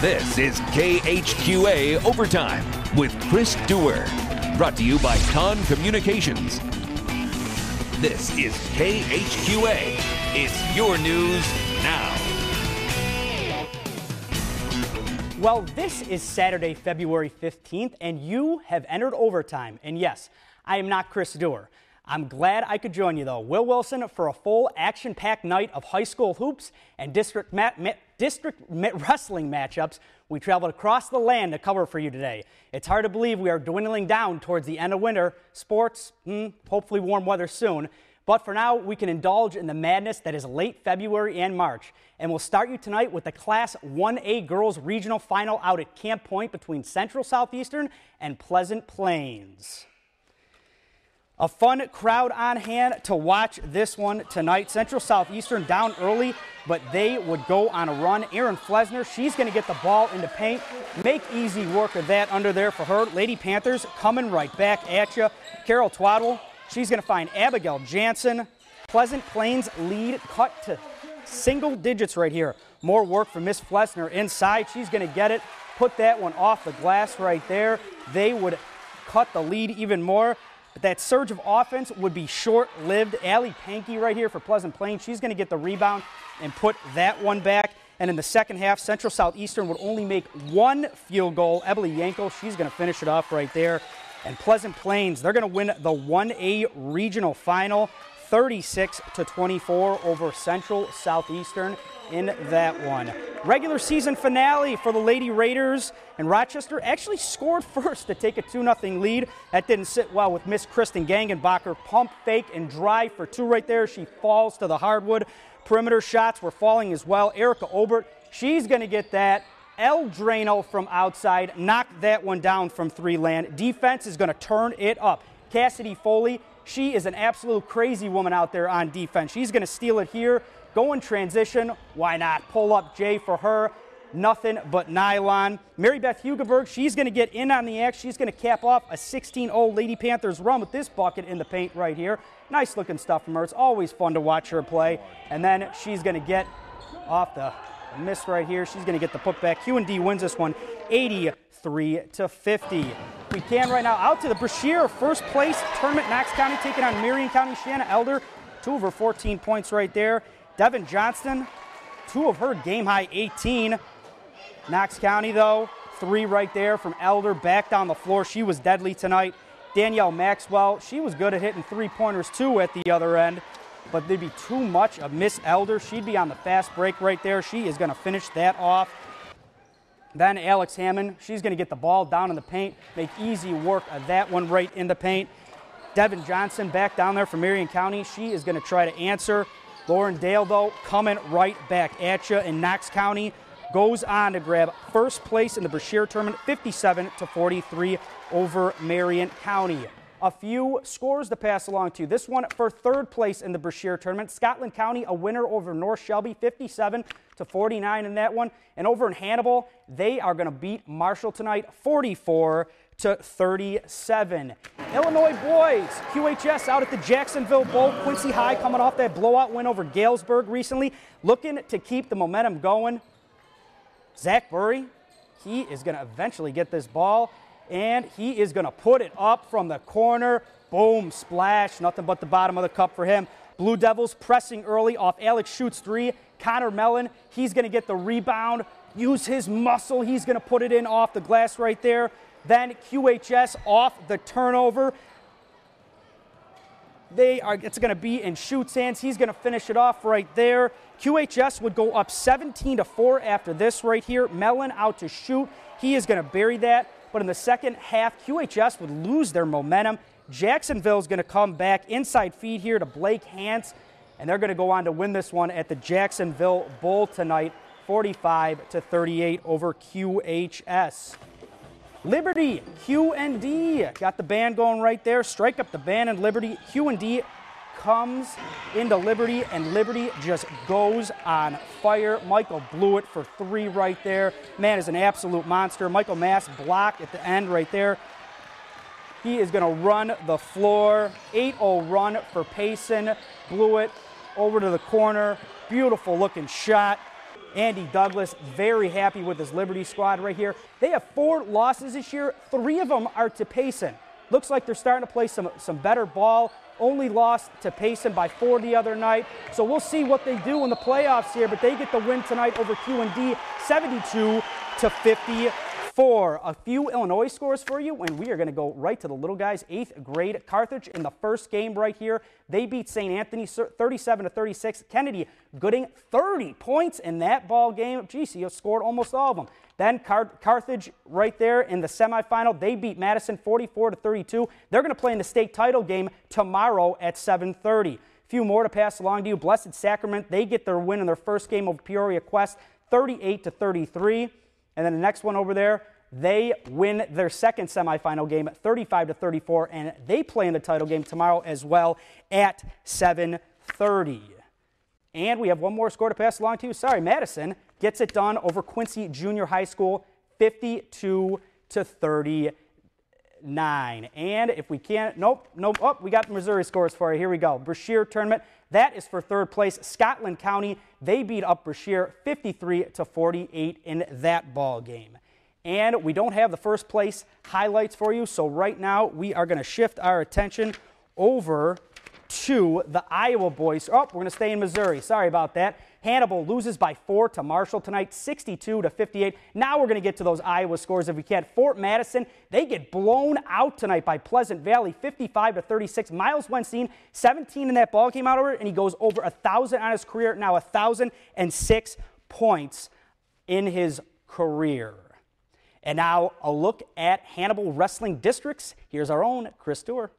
This is KHQA Overtime with Chris Dewar. Brought to you by Con Communications. This is KHQA. It's your news now. Well, this is Saturday, February 15th, and you have entered overtime. And yes, I am not Chris Dewar. I'm glad I could join you, though. Will Wilson for a full action-packed night of high school hoops and district wrestling matchups. We traveled across the land to cover for you today. It's hard to believe we are dwindling down towards the end of winter. Sports, hopefully warm weather soon. But for now, we can indulge in the madness that is late February and March. And we'll start you tonight with the Class 1A Girls Regional Final out at Camp Point between Central Southeastern and Pleasant Plains. A fun crowd on hand to watch this one tonight. Central Southeastern down early, but they would go on a run. Erin Flesner, she's going to get the ball into paint. Make easy work of that under there for her. Lady Panthers coming right back at you. Carol Twaddle, she's going to find Abigail Jansen. Pleasant Plains lead cut to single digits right here. More work for Miss Flesner inside. She's going to get it. Put that one off the glass right there. They would cut the lead even more. But that surge of offense would be short-lived. Allie Pankey right here for Pleasant Plains. She's going to get the rebound and put that one back. And in the second half, Central Southeastern would only make one field goal. Emily Yankel, she's going to finish it off right there. And Pleasant Plains, they're going to win the 1A regional final, 36-24 over Central Southeastern in that one. Regular season finale for the Lady Raiders, and Rochester actually scored first to take a 2-0 lead. That didn't sit well with Miss Kristen Gangenbacher. Pump, fake, and drive for two right there. She falls to the hardwood. Perimeter shots were falling as well. Erica Obert, she's going to get that. El Drano from outside, knocked that one down from three land. Defense is going to turn it up. Cassidy Foley, she is an absolute crazy woman out there on defense. She's going to steal it here. Go in transition, why not? Pull up Jay for her, nothing but nylon. Mary Beth Hugeberg, she's going to get in on the act. She's going to cap off a 16-0 Lady Panthers run with this bucket in the paint right here. Nice looking stuff from her. It's always fun to watch her play. And then she's going to get off the miss right here. She's going to get the putback. Q&D wins this one 83-50. We can right now out to the Brashear first place tournament. Knox County taking on Marion County. Shanna Elder, 2 of her 14 points right there. Devin Johnston, 2 of her game-high 18. Knox County, though, 3 right there from Elder, back down the floor. She was deadly tonight. Danielle Maxwell, she was good at hitting three-pointers, too, at the other end. But there'd be too much of Miss Elder. She'd be on the fast break right there. She is going to finish that off. Then Alex Hammond, she's going to get the ball down in the paint, make easy work of that one right in the paint. Devin Johnson back down there from Marion County. She is going to try to answer. Lauren Dale, though, coming right back at you. And Knox County goes on to grab first place in the Brashear tournament, 57-43 over Marion County. A few scores to pass along to. This one for third place in the Brashear tournament. Scotland County, a winner over North Shelby, 57-49 in that one. And over in Hannibal, they are going to beat Marshall tonight, 44-37. Illinois boys, QHS out at the Jacksonville Bowl. Quincy High coming off that blowout win over Galesburg recently, looking to keep the momentum going. Zach Burry, he is going to eventually get this ball, and he is going to put it up from the corner. Boom, splash, nothing but the bottom of the cup for him. Blue Devils pressing early off Alex Schutz 3. Connor Mellon, he's going to get the rebound, use his muscle. He's going to put it in off the glass right there. Then QHS off the turnover. It's going to be in Schutz's hands. He's going to finish it off right there. QHS would go up 17-4 after this right here. Mellon out to shoot. He is going to bury that. But in the second half, QHS would lose their momentum. Jacksonville is going to come back. Inside feed here to Blake Hance. And they're going to go on to win this one at the Jacksonville Bowl tonight, 45-38 over QHS. Liberty, Q&D, got the band going right there. Strike up the band and Liberty. Q&D comes into Liberty, and Liberty just goes on fire. Michael blew it for 3 right there. Man is an absolute monster. Michael Mass blocked at the end right there. He is going to run the floor. 8-0 run for Payson. Blew it over to the corner. Beautiful looking shot. Andy Douglas, very happy with his Liberty squad right here. They have 4 losses this year. 3 of them are to Payson. Looks like they're starting to play some better ball. Only lost to Payson by 4 the other night. So we'll see what they do in the playoffs here, but they get the win tonight over QD, 72-54. A few Illinois scores for you, and we are going to go right to the little guys. 8th grade Carthage in the first game right here. They beat St. Anthony 37-36. Kennedy Gooding 30 points in that ball game. Geez, he scored almost all of them. Then Carthage right there in the semifinal. They beat Madison 44-32. They're going to play in the state title game tomorrow at 7:30. A few more to pass along to you. Blessed Sacrament, they get their win in their first game over Peoria Quest 38-33. And then the next one over there, they win their second semifinal game at 35-34, and they play in the title game tomorrow as well at 7:30. And we have one more score to pass along to you. Sorry, Madison gets it done over Quincy Junior High School, 52-39. And if we can't, nope, oh, we got the Missouri scores for you. Here we go. Brashear tournament, that is for 3rd place. Scotland County, they beat up Brashear 53-48 in that ball game. And we don't have the first place highlights for you, so right now we are going to shift our attention over to the Iowa boys. Oh, we're going to stay in Missouri. Sorry about that. Hannibal loses by 4 to Marshall tonight, 62-58. Now we're going to get to those Iowa scores if we can. Fort Madison, they get blown out tonight by Pleasant Valley, 55-36. Miles Weinstein, 17 in that ball came out over it, and he goes over 1,000 on his career. Now 1,006 points in his career. And now a look at Hannibal Wrestling Districts. Here's our own Chris Dewar.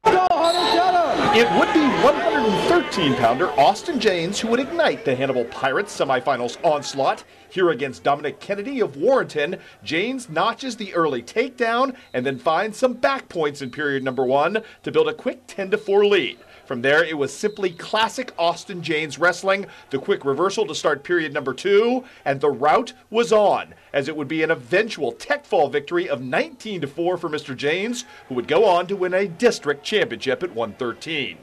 It would be 113-pounder Austin Janes who would ignite the Hannibal Pirates semifinals onslaught. Here against Dominic Kennedy of Warrenton, Janes notches the early takedown and then finds some back points in period number 1 to build a quick 10-4 lead. From there, it was simply classic Austin Janes wrestling, the quick reversal to start period number 2, and the rout was on, as it would be an eventual tech fall victory of 19-4 for Mr. Janes, who would go on to win a district championship at 113.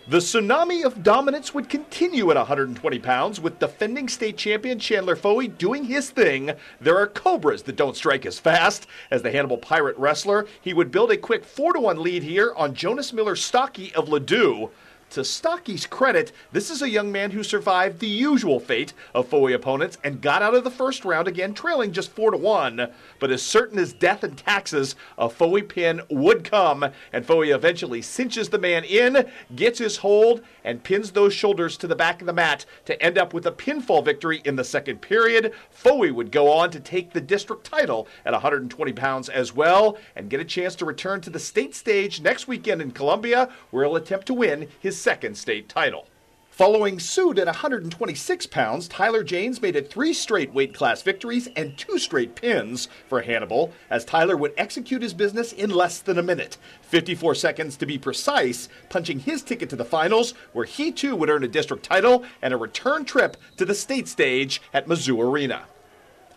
The tsunami of dominance would continue at 120 pounds, with defending state champion Chandler Foey doing his thing. There are cobras that don't strike as fast. As the Hannibal Pirate wrestler, he would build a quick 4-1 lead here on Jonas Miller-Stocky of Ladue. To Stocky's credit, this is a young man who survived the usual fate of Foey opponents and got out of the first round again trailing just 4-1. But as certain as death and taxes, a Foey pin would come, and Foey eventually cinches the man in, gets his hold, and pins those shoulders to the back of the mat to end up with a pinfall victory in the second period. Foey would go on to take the district title at 120 pounds as well, and get a chance to return to the state stage next weekend in Columbia, where he'll attempt to win his second state title. Following suit at 126 pounds, Tyler Janes made it 3 straight weight class victories and 2 straight pins for Hannibal, as Tyler would execute his business in less than a minute, 54 seconds to be precise, punching his ticket to the finals, where he too would earn a district title and a return trip to the state stage at Mizzou Arena.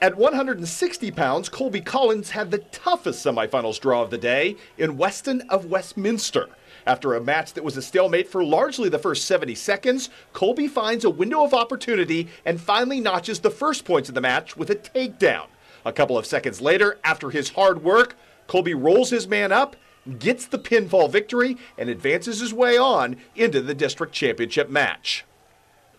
At 160 pounds, Colby Collins had the toughest semifinals draw of the day in Weston of Westminster. After a match that was a stalemate for largely the first 70 seconds, Colby finds a window of opportunity and finally notches the first points of the match with a takedown. A couple of seconds later, after his hard work, Colby rolls his man up, gets the pinfall victory, and advances his way on into the district championship match.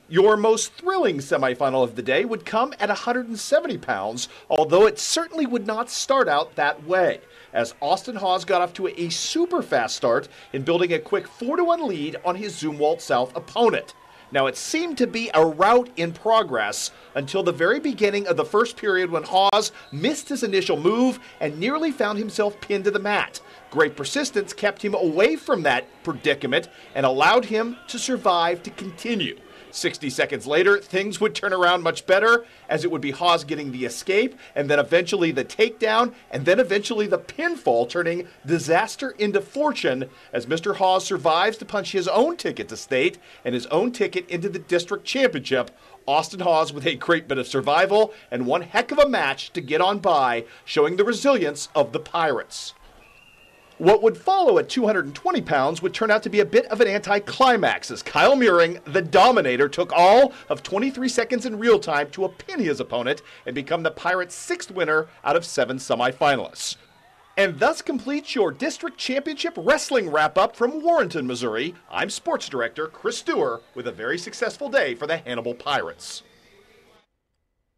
Your most thrilling semifinal of the day would come at 170 pounds, although it certainly would not start out that way, as Austin Hawes got off to a super fast start in building a quick 4-1 lead on his Zumwalt South opponent. Now, it seemed to be a rout in progress until the very beginning of the first period, when Hawes missed his initial move and nearly found himself pinned to the mat. Great persistence kept him away from that predicament and allowed him to survive to continue. 60 seconds later, things would turn around much better, as it would be Hawes getting the escape, and then eventually the takedown, and then eventually the pinfall, turning disaster into fortune, as Mr. Hawes survives to punch his own ticket to state and his own ticket into the district championship. Austin Hawes with a great bit of survival and one heck of a match to get on by, showing the resilience of the Pirates. What would follow at 220 pounds would turn out to be a bit of an anticlimax as Kyle Muring, the Dominator, took all of 23 seconds in real time to pin his opponent and become the Pirates' 6th winner out of 7 semifinalists. And thus completes your district championship wrestling wrap-up from Warrenton, Missouri. I'm sports director Chris Stewart with a very successful day for the Hannibal Pirates.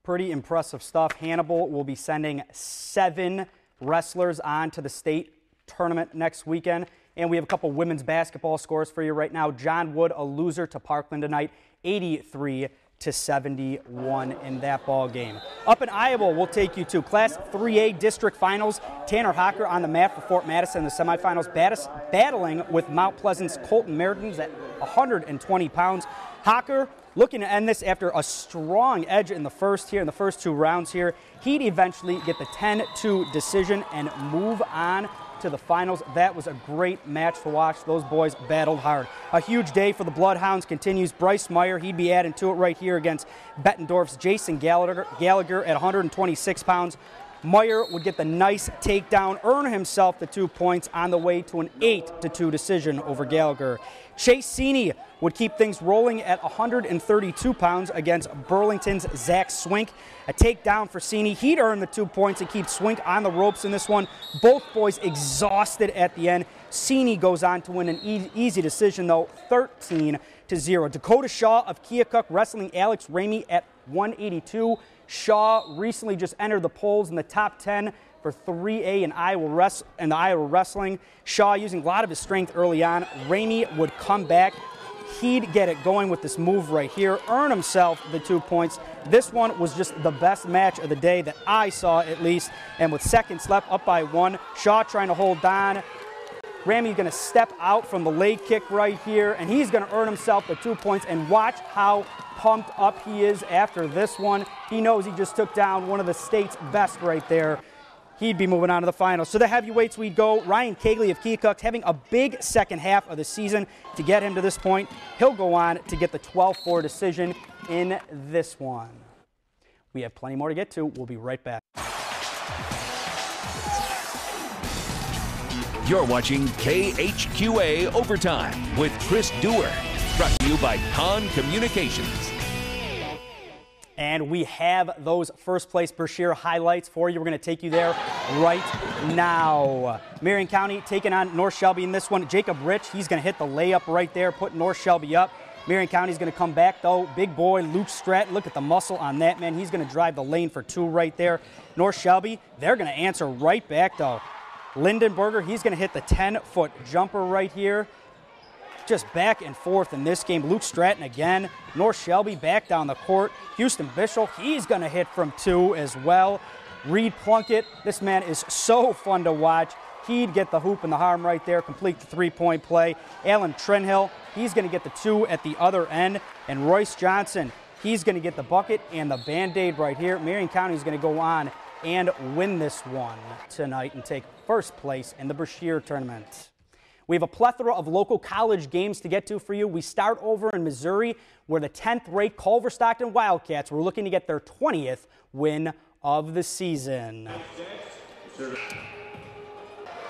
Pretty impressive stuff. Hannibal will be sending 7 wrestlers on to the state tournament next weekend. And we have a couple women's basketball scores for you right now. John Wood, a loser to Parkland tonight, 83-71 in that ball game. Up in Iowa, we'll take you to Class 3A District Finals. Tanner Hocker on the mat for Fort Madison in the semifinals, battling with Mount Pleasant's Colton Meredith at 120 pounds. Hocker looking to end this after a strong edge in the first 2 rounds here. He'd eventually get the 10-2 decision and move on to the finals. That was a great match to watch. Those boys battled hard. A huge day for the Bloodhounds continues. Bryce Meyer, he'd be adding to it right here against Bettendorf's Jason Gallagher at 126 pounds. Meyer would get the nice takedown, earn himself the 2 points on the way to an 8-2 decision over Gallagher. Chase Seeney would keep things rolling at 132 pounds against Burlington's Zach Swink. A takedown for Seeney. He'd earn the 2 points and keep Swink on the ropes in this one. Both boys exhausted at the end. Seeney goes on to win an easy decision, though, 13-0. Dakota Shaw of Keokuk wrestling Alex Ramey at 182. Shaw recently just entered the polls in the top 10 for 3A in the Iowa wrestling. Shaw using a lot of his strength early on. Ramey would come back. He'd get it going with this move right here, earn himself the 2 points. This one was just the best match of the day that I saw, at least. And with seconds left, up by 1, Shaw trying to hold on. Ramey going to step out from the leg kick right here, and he's going to earn himself the 2 points. And watch how pumped up he is after this one. He knows he just took down one of the state's best right there. He'd be moving on to the finals. So the heavyweights we'd go. Ryan Cagley of Keokuk having a big second half of the season to get him to this point. He'll go on to get the 12-4 decision in this one. We have plenty more to get to. We'll be right back. You're watching KHQA Overtime with Chris Dewar. Brought to you by Con Communications. And we have those first place Brashear highlights for you. We're going to take you there right now. Marion County taking on North Shelby in this one. Jacob Rich, he's going to hit the layup right there, put North Shelby up. Marion County's going to come back, though. Big boy Luke Stratton, look at the muscle on that man. He's going to drive the lane for 2 right there. North Shelby, they're going to answer right back, though. Lindenberger, he's going to hit the 10-foot jumper right here. Just back and forth in this game. Luke Stratton again. North Shelby back down the court. Houston Bishop, he's going to hit from 2 as well. Reed Plunkett, this man is so fun to watch. He'd get the hoop and the harm right there, complete the 3-point play. Alan Trenhill, he's going to get the 2 at the other end. And Royce Johnson, he's going to get the bucket and the Band-Aid right here. Marion County is going to go on and win this one tonight and take first place in the Brashear tournament. We have a plethora of local college games to get to for you. We start over in Missouri, where the 10th-ranked Culver Stockton Wildcats were looking to get their 20th win of the season.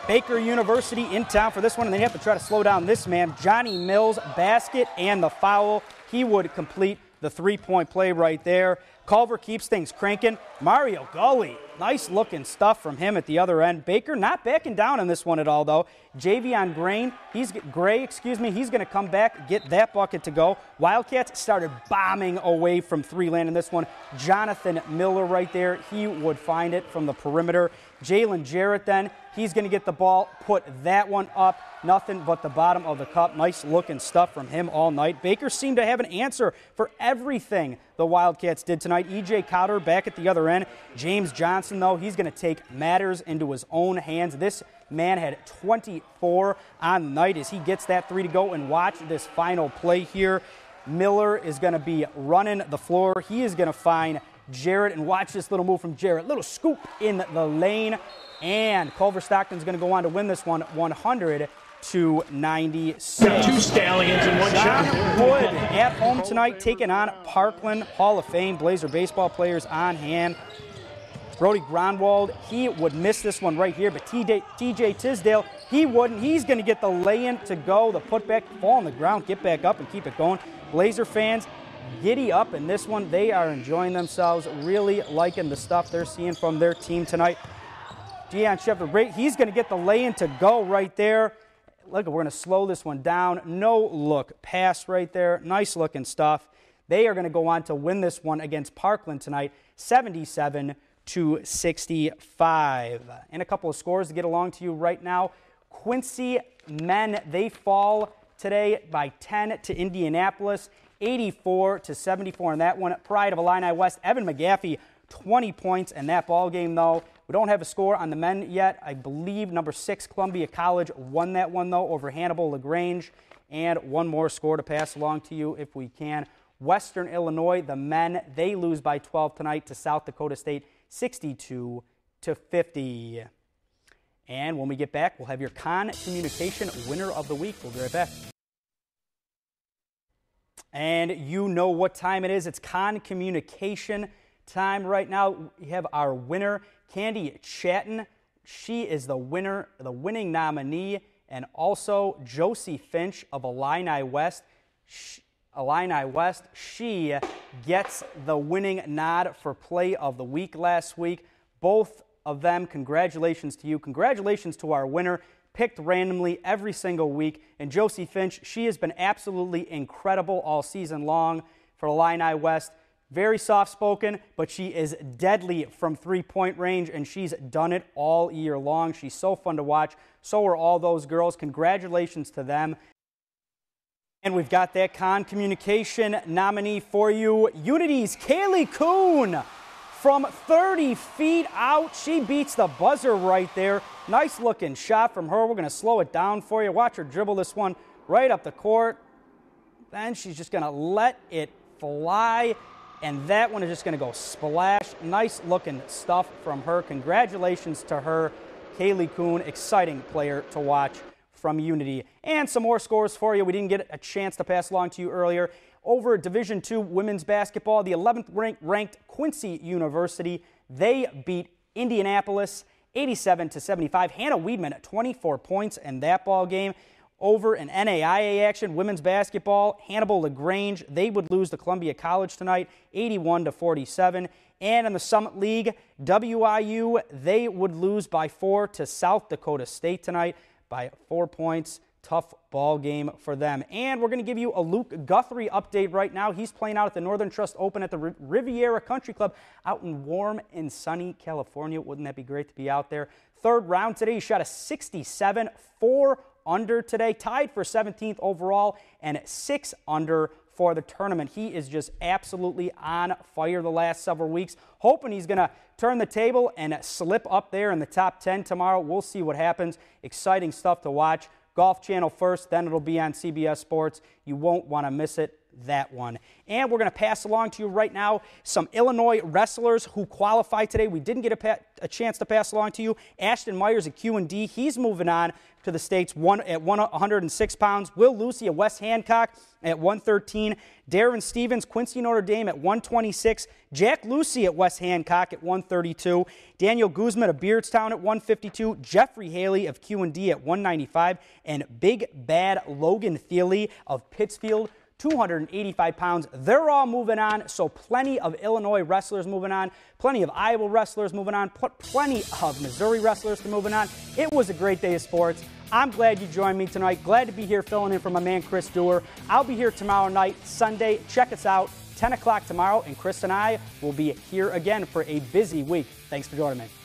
Baker University in town for this one, and they have to try to slow down this man. Johnny Mills, basket and the foul. He would complete the 3-point play right there. Culver keeps things cranking. Mario Gully, nice looking stuff from him at the other end. Baker not backing down in this one at all, though. Javion Gray, he's going to come back, get that bucket to go. Wildcats started bombing away from 3 land in this one. Jonathan Miller right there, he would find it from the perimeter. Jalen Jarrett then, he's going to get the ball, put that one up. Nothing but the bottom of the cup. Nice looking stuff from him all night. Baker seemed to have an answer for everything the Wildcats did tonight. E.J. Cowder back at the other end. James Johnson, though, he's going to take matters into his own hands. This man had 24 on the night as he gets that 3 to go. And watch this final play here. Miller is going to be running the floor. He is going to find Jarrett, and watch this little move from Jarrett. Little scoop in the lane, and Culver Stockton's going to go on to win this one 100-96. 2 Stallions in 1 shot. Wood at home tonight taking on Parkland. Hall of Fame Blazer baseball players on hand. Brody Gronwald, he would miss this one right here, but TJ Tisdale, he wouldn't. He's going to get the lay-in to go, the putback, fall on the ground, get back up and keep it going. Blazer fans, giddy up in this one. They are enjoying themselves, really liking the stuff they're seeing from their team tonight. Deion Shepard, he's going to get the lay-in to go right there. Look, we're going to slow this one down. No look pass right there. Nice looking stuff. They are going to go on to win this one against Parkland tonight, 77-65. And a couple of scores to get along to you right now. Quincy men, they fall today by 10 to Indianapolis, 84-74 in that one. Pride of Illini West, Evan McGaffey, 20 points in that ball game, though. We don't have a score on the men yet. I believe number 6 Columbia College won that one, though, over Hannibal LaGrange. And one more score to pass along to you if we can. Western Illinois, the men, they lose by 12 tonight to South Dakota State, 62-50. And when we get back, we'll have your Con Communication Winner of the Week. We'll be right back. And you know what time it is. It's Con Communication time right now. We have our winner, Candy Chatton. She is the winner, the winning nominee, and also Josie Finch of Illini West. She gets the winning nod for Play of the Week last week. Both of them, congratulations to you. Congratulations to our winner, picked randomly every single week. And Josie Finch, she has been absolutely incredible all season long for Illini West. Very soft-spoken, but she is deadly from three-point range, and she's done it all year long. She's so fun to watch. So are all those girls. Congratulations to them. And we've got that Con Communication nominee for you. Unity's Kaylee Kuhn from 30 feet out. She beats the buzzer right there. Nice looking shot from her. We're going to slow it down for you. Watch her dribble this one right up the court. Then she's just going to let it fly. And that one is just going to go splash. Nice looking stuff from her. Congratulations to her, Kaylee Kuhn. Exciting player to watch from Unity. And some more scores for you. We didn't get a chance to pass along to you earlier. Over Division II women's basketball, the 11th ranked Quincy University, they beat Indianapolis 87-75. Hannah Weedman at 24 points in that ball game. Over in NAIA action, women's basketball, Hannibal LaGrange, they would lose to Columbia College tonight, 81-47. And in the Summit League, WIU, they would lose by 4 to South Dakota State tonight by 4 points. Tough ball game for them. And we're going to give you a Luke Guthrie update right now. He's playing out at the Northern Trust Open at the Riviera Country Club out in warm and sunny California. Wouldn't that be great to be out there? Third round today, he shot a 67, 4 under today, tied for 17th overall, and 6 under for the tournament. He is just absolutely on fire the last several weeks. Hoping he's going to turn the table and slip up there in the top 10 tomorrow. We'll see what happens. Exciting stuff to watch. Golf Channel first, then it'll be on CBS Sports. You won't want to miss it, that one. And we're going to pass along to you right now some Illinois wrestlers who qualify today. We didn't get a chance to pass along to you. Ashton Myers at Q&D, he's moving on to the States at 106 pounds. Will Lucy at West Hancock at 113. Darren Stevens, Quincy Notre Dame at 126. Jack Lucy at West Hancock at 132. Daniel Guzman of Beardstown at 152. Jeffrey Haley of Q&D at 195. And Big Bad Logan Thiele of Pittsfield, 285 pounds. They're all moving on, so plenty of Illinois wrestlers moving on, plenty of Iowa wrestlers moving on, plenty of Missouri wrestlers moving on. It was a great day of sports. I'm glad you joined me tonight. Glad to be here filling in for my man Chris Dewar. I'll be here tomorrow night, Sunday. Check us out, 10 o'clock tomorrow, and Chris and I will be here again for a busy week. Thanks for joining me.